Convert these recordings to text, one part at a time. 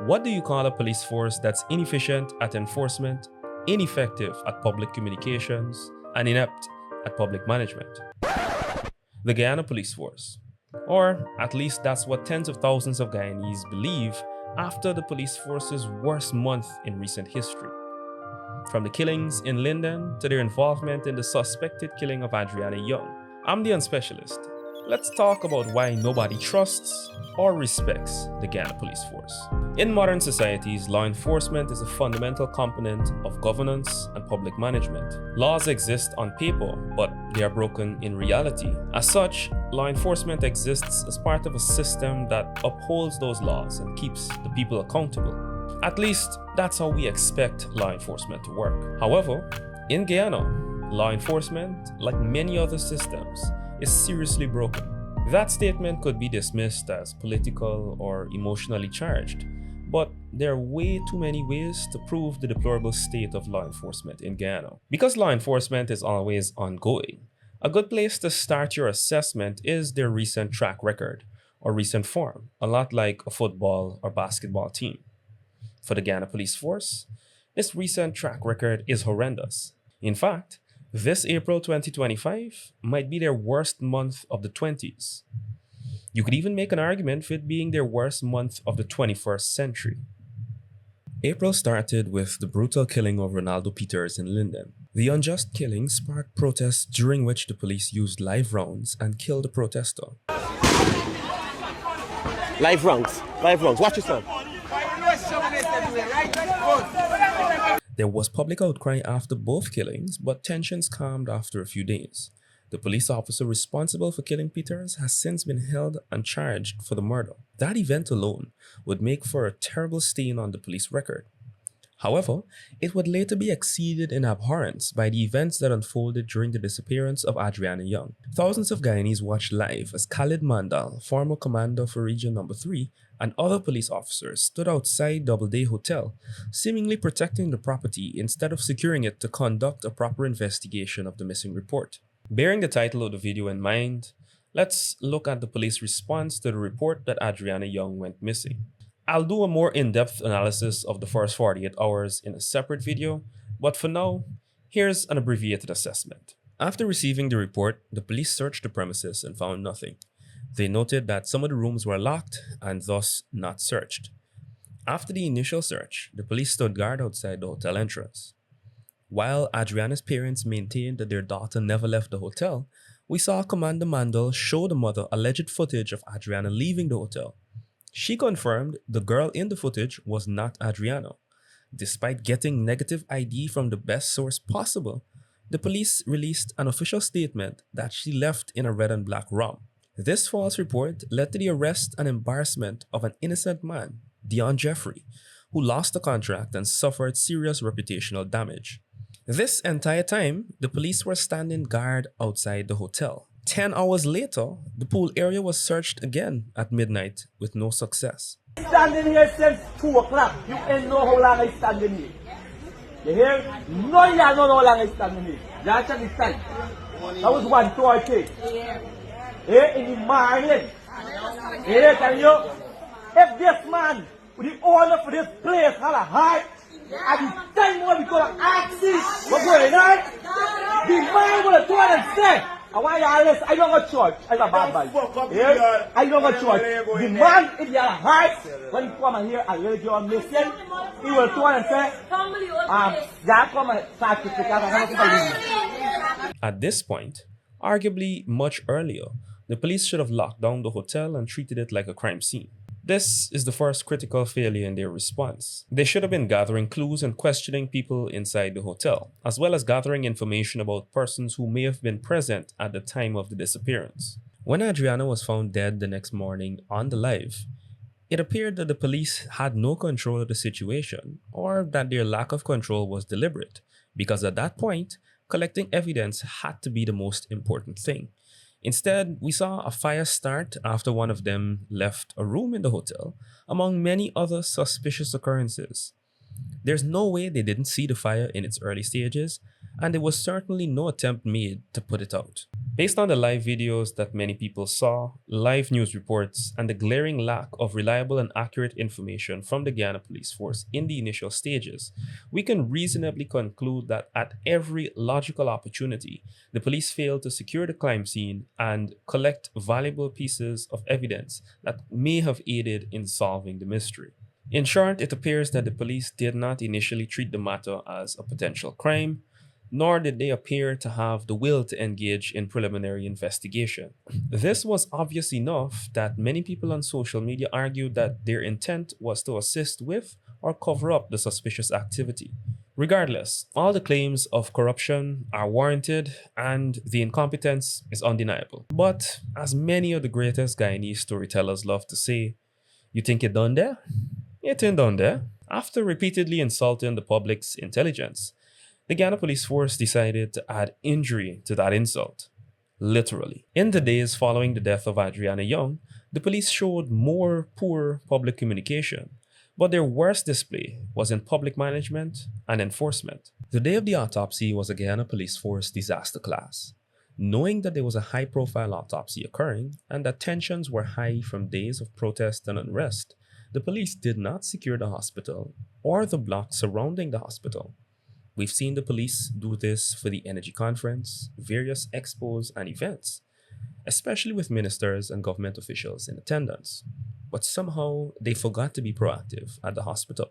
What do you call a police force that's inefficient at enforcement, ineffective at public communications, and inept at public management? The Guyana Police Force. Or at least that's what tens of thousands of Guyanese believe after the police force's worst month in recent history. From the killings in Linden to their involvement in the suspected killing of Adriana Younge. I'm the Unspecialist. Let's talk about why nobody trusts or respects the Guyana Police Force. In modern societies, law enforcement is a fundamental component of governance and public management. Laws exist on paper, but they are broken in reality. As such, law enforcement exists as part of a system that upholds those laws and keeps the people accountable. At least, that's how we expect law enforcement to work. However, in Guyana, law enforcement, like many other systems, is seriously broken. That statement could be dismissed as political or emotionally charged, but there are way too many ways to prove the deplorable state of law enforcement in Guyana. Because law enforcement is always ongoing, a good place to start your assessment is their recent track record or recent form, a lot like a football or basketball team. For the Guyana Police Force, this recent track record is horrendous. In fact, this April 2025 might be their worst month of the 20s. You could even make an argument for it being their worst month of the 21st century. April started with the brutal killing of Ronaldo Peters in Linden. The unjust killing sparked protests during which the police used live rounds and killed a protester. Live rounds. Watch yourself. There was public outcry after both killings, but tensions calmed after a few days. The police officer responsible for killing Peters has since been held and charged for the murder. That event alone would make for a terrible stain on the police record. However, it would later be exceeded in abhorrence by the events that unfolded during the disappearance of Adriana Younge. Thousands of Guyanese watched live as Khalid Mandal, former commander for Region No. 3, and other police officers stood outside Doubleday Hotel, seemingly protecting the property instead of securing it to conduct a proper investigation of the missing report. Bearing the title of the video in mind, let's look at the police response to the report that Adriana Younge went missing. I'll do a more in-depth analysis of the first 48 hours in a separate video, but for now, here's an abbreviated assessment. After receiving the report, the police searched the premises and found nothing. They noted that some of the rooms were locked and thus not searched. After the initial search, the police stood guard outside the hotel entrance. While Adriana's parents maintained that their daughter never left the hotel, we saw Commander Mandel show the mother alleged footage of Adriana leaving the hotel. She confirmed the girl in the footage was not Adriana. Despite getting negative ID from the best source possible, the police released an official statement that she left in a red and black rum. This false report led to the arrest and embarrassment of an innocent man, Dion Jeffrey, who lost the contract and suffered serious reputational damage. This entire time, the police were standing guard outside the hotel. 10 hours later, the pool area was searched again at midnight with no success. Standing here since 2 o'clock. You ain't know how long I standing here. You hear? No, you don't know how long I standing here. You actually stand. That was 1:30. Here in the morning. Here, tell you, if this man, with the owner for this place, had a heart, at the time when we gonna ask this, what's going on? The man would have told and said, I want you to listen, I don't go to church. I'm a bad boy. Yeah? I don't go to church. The man, if he had a heart, when he come here and really do a mission, he will turn and say, Jack, come and sacrifice, I'm going to At this point, arguably much earlier, the police should have locked down the hotel and treated it like a crime scene. This is the first critical failure in their response. They should have been gathering clues and questioning people inside the hotel, as well as gathering information about persons who may have been present at the time of the disappearance. When Adriana was found dead the next morning on the live, it appeared that the police had no control of the situation, or that their lack of control was deliberate, because at that point, collecting evidence had to be the most important thing. Instead, we saw a fire start after one of them left a room in the hotel, among many other suspicious occurrences. There's no way they didn't see the fire in its early stages, and there was certainly no attempt made to put it out. Based on the live videos that many people saw, live news reports, and the glaring lack of reliable and accurate information from the Guyana Police Force in the initial stages, we can reasonably conclude that at every logical opportunity, the police failed to secure the crime scene and collect valuable pieces of evidence that may have aided in solving the mystery. In short, it appears that the police did not initially treat the matter as a potential crime, nor did they appear to have the will to engage in preliminary investigation. This was obvious enough that many people on social media argued that their intent was to assist with or cover up the suspicious activity. Regardless, all the claims of corruption are warranted and the incompetence is undeniable. But as many of the greatest Guyanese storytellers love to say, you think it done there? It ain't done there. After repeatedly insulting the public's intelligence, the Guyana Police Force decided to add injury to that insult. Literally. In the days following the death of Adriana Younge, the police showed more poor public communication, but their worst display was in public management and enforcement. The day of the autopsy was a Guyana Police Force disaster class. Knowing that there was a high-profile autopsy occurring and that tensions were high from days of protest and unrest, the police did not secure the hospital or the block surrounding the hospital. We've seen the police do this for the Energy Conference, various expos, and events, especially with ministers and government officials in attendance. But somehow they forgot to be proactive at the hospital.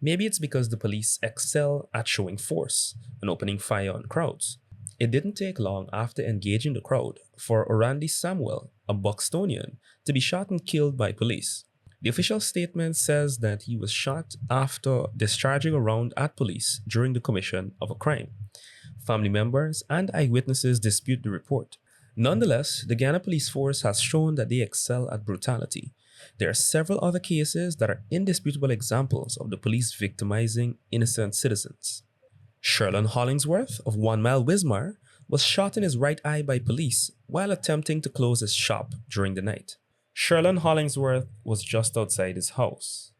Maybe it's because the police excel at showing force and opening fire on crowds. It didn't take long after engaging the crowd for Orandi Samuel, a Buxtonian, to be shot and killed by police. The official statement says that he was shot after discharging a round at police during the commission of a crime. Family members and eyewitnesses dispute the report. Nonetheless, the Guyana Police Force has shown that they excel at brutality. There are several other cases that are indisputable examples of the police victimizing innocent citizens. Sherlon Hollingsworth of 1 Mile Wismar was shot in his right eye by police while attempting to close his shop during the night. Sherlon Hollingsworth was just outside his house,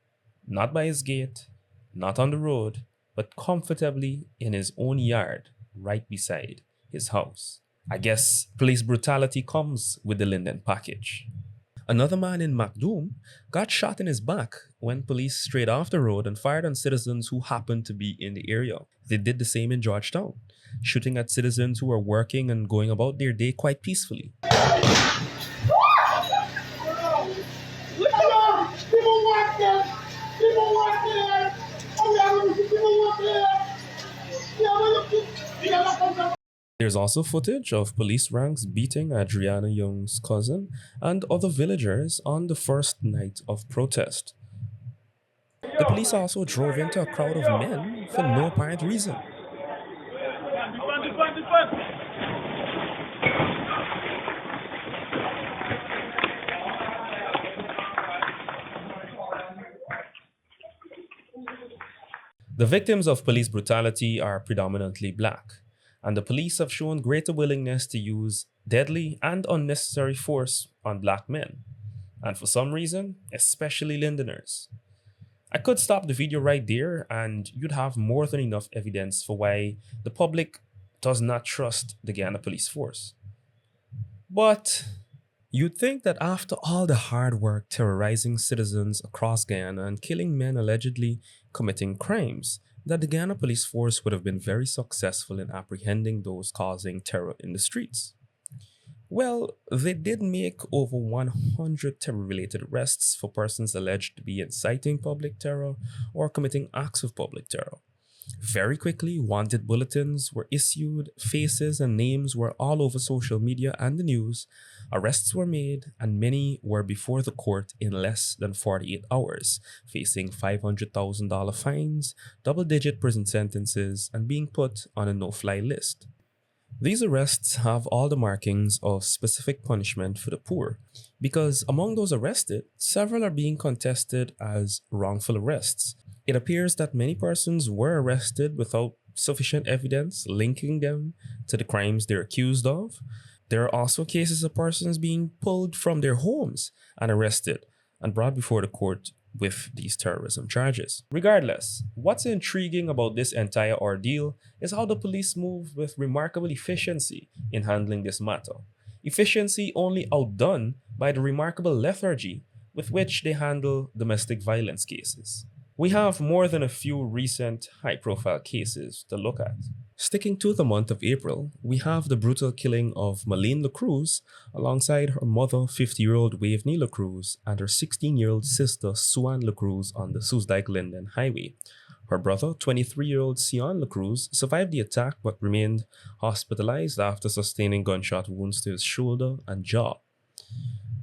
not by his gate, not on the road, but comfortably in his own yard right beside his house. I guess police brutality comes with the Linden package. Another man in Macdoom got shot in his back when police strayed off the road and fired on citizens who happened to be in the area. They did the same in Georgetown, shooting at citizens who were working and going about their day quite peacefully. There's also footage of police ranks beating Adriana Younge's cousin and other villagers on the first night of protest. The police also drove into a crowd of men for no apparent reason. The victims of police brutality are predominantly black, and the police have shown greater willingness to use deadly and unnecessary force on black men, and for some reason, especially Lindeners. I could stop the video right there and you'd have more than enough evidence for why the public does not trust the Guyana Police Force. But you'd think that after all the hard work terrorizing citizens across Guyana and killing men allegedly committing crimes, that the Guyana Police Force would have been very successful in apprehending those causing terror in the streets. Well, they did make over 100 terror-related arrests for persons alleged to be inciting public terror or committing acts of public terror. Very quickly, wanted bulletins were issued, faces and names were all over social media and the news, arrests were made, and many were before the court in less than 48 hours, facing $500,000 fines, double-digit prison sentences, and being put on a no-fly list. These arrests have all the markings of specific punishment for the poor, because among those arrested, several are being contested as wrongful arrests. It appears that many persons were arrested without sufficient evidence linking them to the crimes they're accused of. There are also cases of persons being pulled from their homes and arrested and brought before the court with these terrorism charges. Regardless, what's intriguing about this entire ordeal is how the police move with remarkable efficiency in handling this matter. Efficiency only outdone by the remarkable lethargy with which they handle domestic violence cases. We have more than a few recent high profile cases to look at. Sticking to the month of April, we have the brutal killing of Malene LaCruz alongside her mother, 50-year-old Waveney LaCruz, and her 16-year-old sister, Suan LaCruz, on the Soesdijk-Linden Highway. Her brother, 23-year-old Sion LaCruz, survived the attack but remained hospitalized after sustaining gunshot wounds to his shoulder and jaw.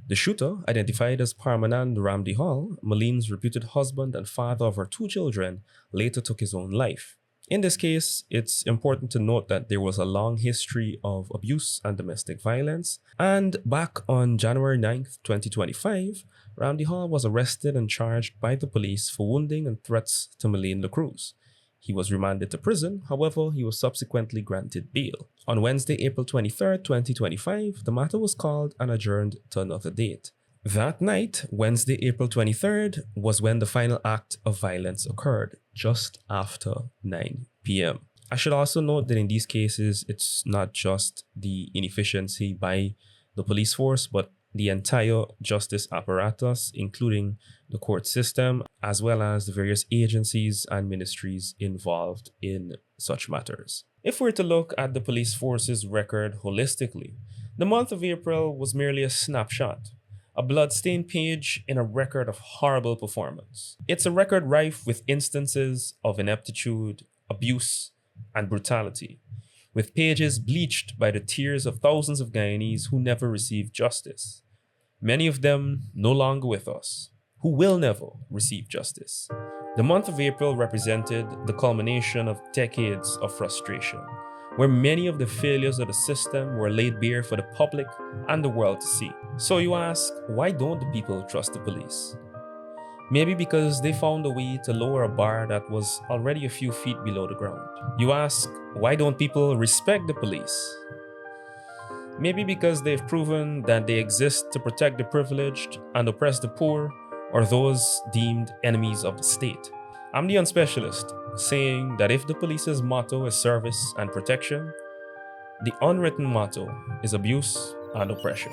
The shooter, identified as Parmanand Ramdi Hall, Malene's reputed husband and father of her 2 children, later took his own life. In this case, it's important to note that there was a long history of abuse and domestic violence, and back on January 9th, 2025, Ramdi Hall was arrested and charged by the police for wounding and threats to Malene LaCruz. He was remanded to prison, however, he was subsequently granted bail. On Wednesday, April 23rd, 2025, the matter was called and adjourned to another date. That night, Wednesday, April 23rd, was when the final act of violence occurred, just after 9 p.m. I should also note that in these cases, it's not just the inefficiency by the police force, but the entire justice apparatus, including the court system, as well as the various agencies and ministries involved in such matters. If we're to look at the police force's record holistically, the month of April was merely a snapshot, a bloodstained page in a record of horrible performance. It's a record rife with instances of ineptitude, abuse, and brutality, with pages bleached by the tears of thousands of Guyanese who never received justice. Many of them no longer with us, who will never receive justice. The month of April represented the culmination of decades of frustration, where many of the failures of the system were laid bare for the public and the world to see. So you ask, why don't the people trust the police? Maybe because they found a way to lower a bar that was already a few feet below the ground. You ask, why don't people respect the police? Maybe because they've proven that they exist to protect the privileged and oppress the poor or those deemed enemies of the state. I'm the unspecialist, saying that if the police's motto is service and protection, the unwritten motto is abuse and oppression.